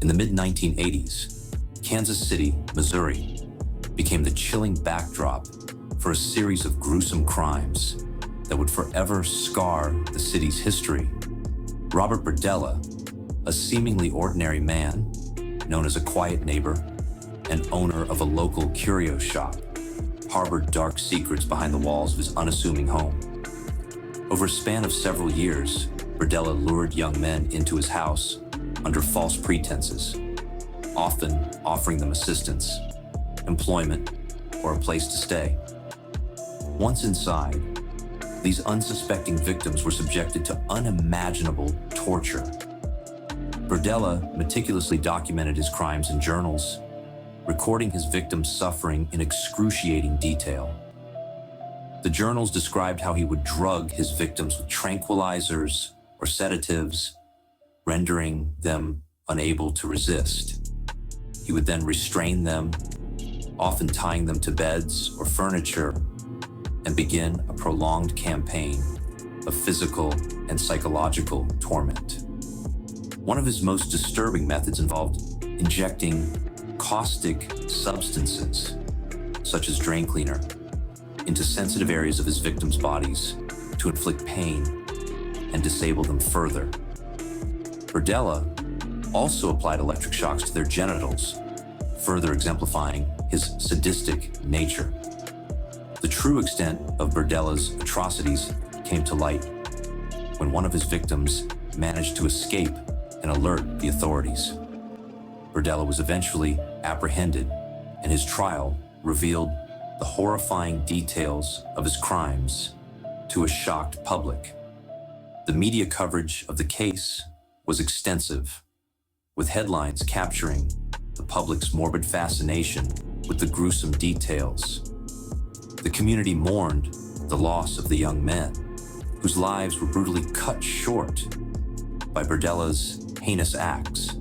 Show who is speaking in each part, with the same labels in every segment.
Speaker 1: In the mid-1980s, Kansas City, Missouri, became the chilling backdrop for a series of gruesome crimes that would forever scar the city's history. Robert Berdella, a seemingly ordinary man, known as a quiet neighbor and owner of a local curio shop, harbored dark secrets behind the walls of his unassuming home. Over a span of several years, Berdella lured young men into his house under false pretenses, often offering them assistance, employment, or a place to stay. Once inside, these unsuspecting victims were subjected to unimaginable torture. Berdella meticulously documented his crimes in journals, recording his victims' suffering in excruciating detail. The journals described how he would drug his victims with tranquilizers or sedatives, rendering them unable to resist. He would then restrain them, often tying them to beds or furniture, and begin a prolonged campaign of physical and psychological torment. One of his most disturbing methods involved injecting caustic substances, such as drain cleaner, into sensitive areas of his victims' bodies to inflict pain and disable them further. Berdella also applied electric shocks to their genitals, further exemplifying his sadistic nature. The true extent of Berdella's atrocities came to light when one of his victims managed to escape and alert the authorities. Berdella was eventually apprehended, and his trial revealed the horrifying details of his crimes to a shocked public. The media coverage of the case was extensive, with headlines capturing the public's morbid fascination with the gruesome details. The community mourned the loss of the young men, whose lives were brutally cut short by Berdella's heinous acts.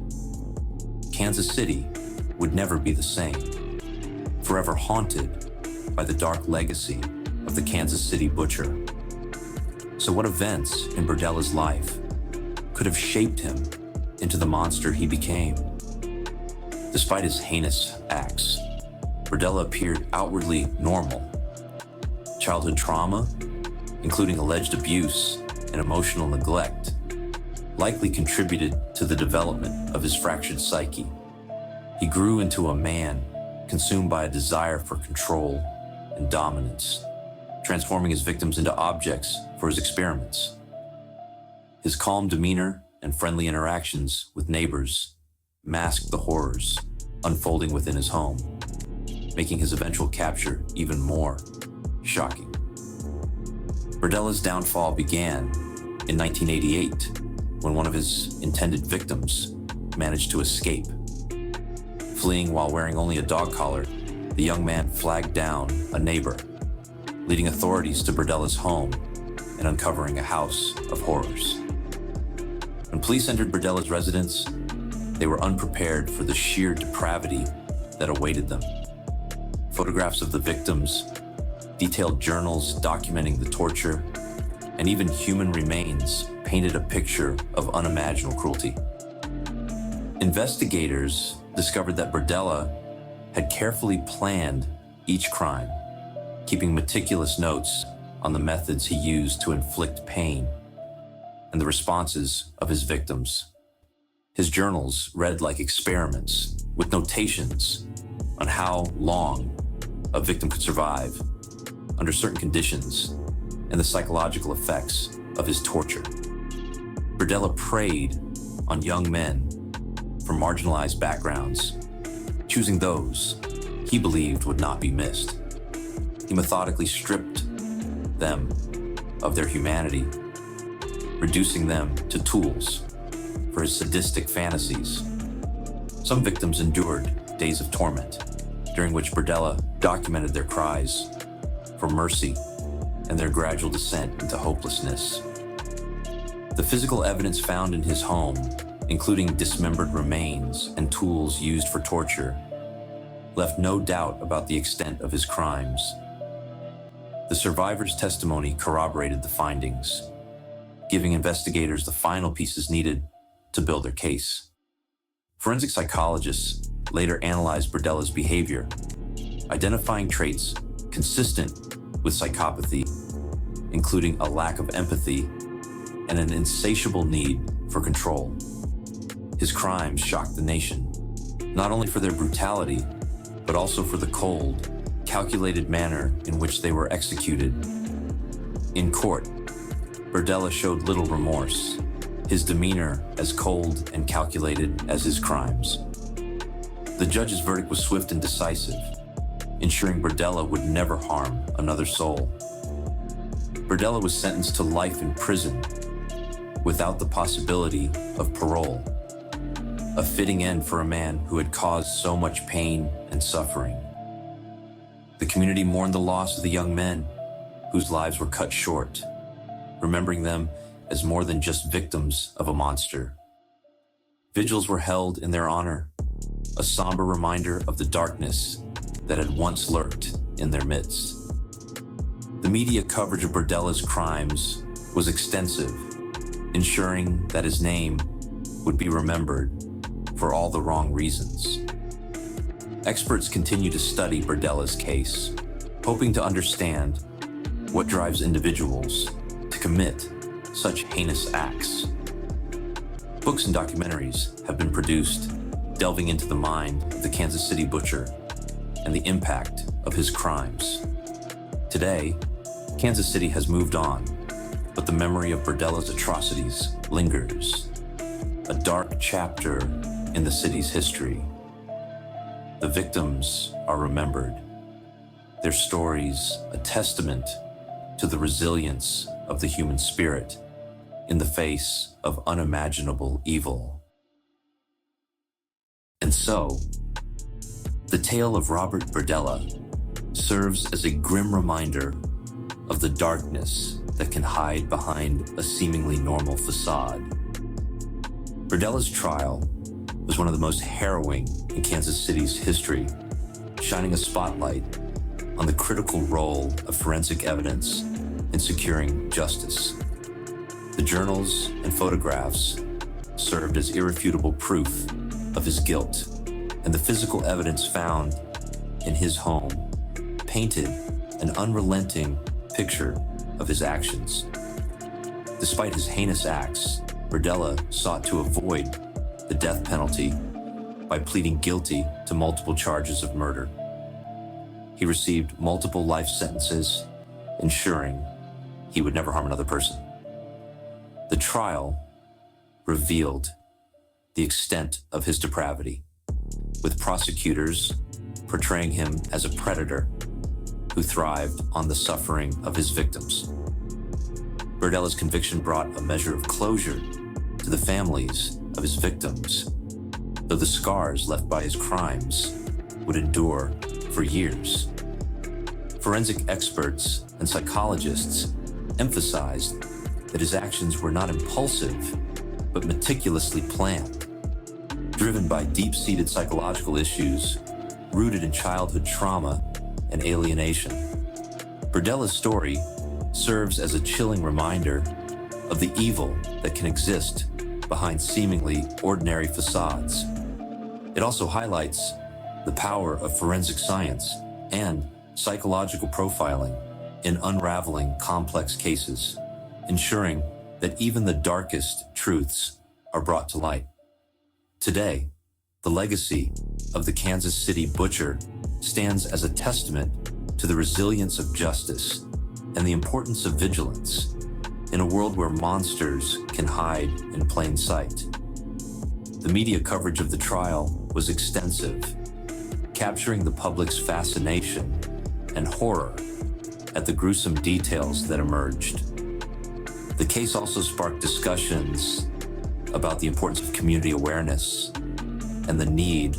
Speaker 1: Kansas City would never be the same, forever haunted by the dark legacy of the Kansas City Butcher. So what events in Berdella's life could have shaped him into the monster he became? Despite his heinous acts, Berdella appeared outwardly normal. Childhood trauma, including alleged abuse and emotional neglect, likely contributed to the development of his fractured psyche. He grew into a man consumed by a desire for control and dominance, transforming his victims into objects for his experiments. His calm demeanor and friendly interactions with neighbors masked the horrors unfolding within his home, making his eventual capture even more shocking. Berdella's downfall began in 1988 when one of his intended victims managed to escape. Fleeing while wearing only a dog collar, the young man flagged down a neighbor, leading authorities to Berdella's home and uncovering a house of horrors. When police entered Berdella's residence, they were unprepared for the sheer depravity that awaited them. Photographs of the victims, detailed journals documenting the torture, and even human remains painted a picture of unimaginable cruelty. Investigators discovered that Berdella had carefully planned each crime, keeping meticulous notes on the methods he used to inflict pain and the responses of his victims. His journals read like experiments, with notations on how long a victim could survive under certain conditions and the psychological effects of his torture. Berdella preyed on young men from marginalized backgrounds, choosing those he believed would not be missed. He methodically stripped them of their humanity, reducing them to tools for his sadistic fantasies. Some victims endured days of torment, during which Berdella documented their cries for mercy and their gradual descent into hopelessness. The physical evidence found in his home, including dismembered remains and tools used for torture, left no doubt about the extent of his crimes. The survivor's testimony corroborated the findings, giving investigators the final pieces needed to build their case. Forensic psychologists later analyzed Berdella's behavior, identifying traits consistent with psychopathy, including a lack of empathy and an insatiable need for control. His crimes shocked the nation, not only for their brutality, but also for the cold, calculated manner in which they were executed. In court, Berdella showed little remorse, his demeanor as cold and calculated as his crimes. The judge's verdict was swift and decisive, ensuring Berdella would never harm another soul. Berdella was sentenced to life in prison without the possibility of parole, a fitting end for a man who had caused so much pain and suffering. The community mourned the loss of the young men whose lives were cut short, remembering them as more than just victims of a monster. Vigils were held in their honor, a somber reminder of the darkness that had once lurked in their midst. The media coverage of Berdella's crimes was extensive, ensuring that his name would be remembered for all the wrong reasons. Experts continue to study Berdella's case, hoping to understand what drives individuals to commit such heinous acts. Books and documentaries have been produced delving into the mind of the Kansas City butcher and the impact of his crimes. Today, Kansas City has moved on, but the memory of Berdella's atrocities lingers, a dark chapter in the city's history. The victims are remembered, their stories a testament to the resilience of the human spirit in the face of unimaginable evil. And so, the tale of Robert Berdella serves as a grim reminder of the darkness that can hide behind a seemingly normal facade. Berdella's trial was one of the most harrowing in Kansas City's history, shining a spotlight on the critical role of forensic evidence in securing justice. The journals and photographs served as irrefutable proof of his guilt, and the physical evidence found in his home painted an unrelenting picture of his actions. Despite his heinous acts, Berdella sought to avoid the death penalty by pleading guilty to multiple charges of murder. He received multiple life sentences, ensuring he would never harm another person. The trial revealed the extent of his depravity, with prosecutors portraying him as a predator who thrived on the suffering of his victims. Berdella's conviction brought a measure of closure to the families of his victims, though the scars left by his crimes would endure for years. Forensic experts and psychologists emphasized that his actions were not impulsive, but meticulously planned, driven by deep-seated psychological issues rooted in childhood trauma and alienation. Berdella's story serves as a chilling reminder of the evil that can exist behind seemingly ordinary facades. It also highlights the power of forensic science and psychological profiling in unraveling complex cases, ensuring that even the darkest truths are brought to light. Today, the legacy of the Kansas City butcher stands as a testament to the resilience of justice and the importance of vigilance in a world where monsters can hide in plain sight. The media coverage of the trial was extensive, capturing the public's fascination and horror at the gruesome details that emerged. The case also sparked discussions about the importance of community awareness and the need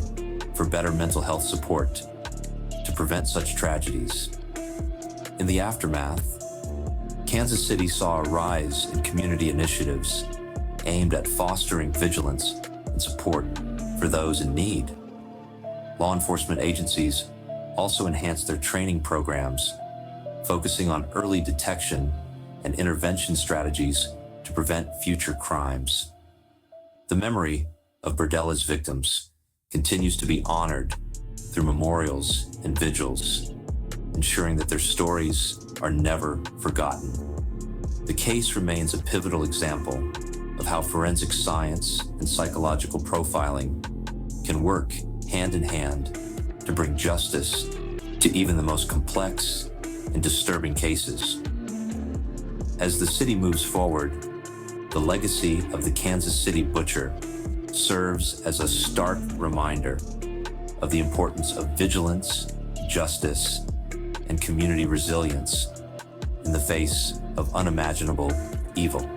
Speaker 1: for better mental health support to prevent such tragedies. In the aftermath, Kansas City saw a rise in community initiatives aimed at fostering vigilance and support for those in need. Law enforcement agencies also enhanced their training programs, focusing on early detection and intervention strategies to prevent future crimes. The memory of Berdella's victims continues to be honored through memorials and vigils, ensuring that their stories are never forgotten. The case remains a pivotal example of how forensic science and psychological profiling can work hand in hand to bring justice to even the most complex and disturbing cases. As the city moves forward, the legacy of the Kansas City Butcher serves as a stark reminder of the importance of vigilance, justice, and community resilience in the face of unimaginable evil.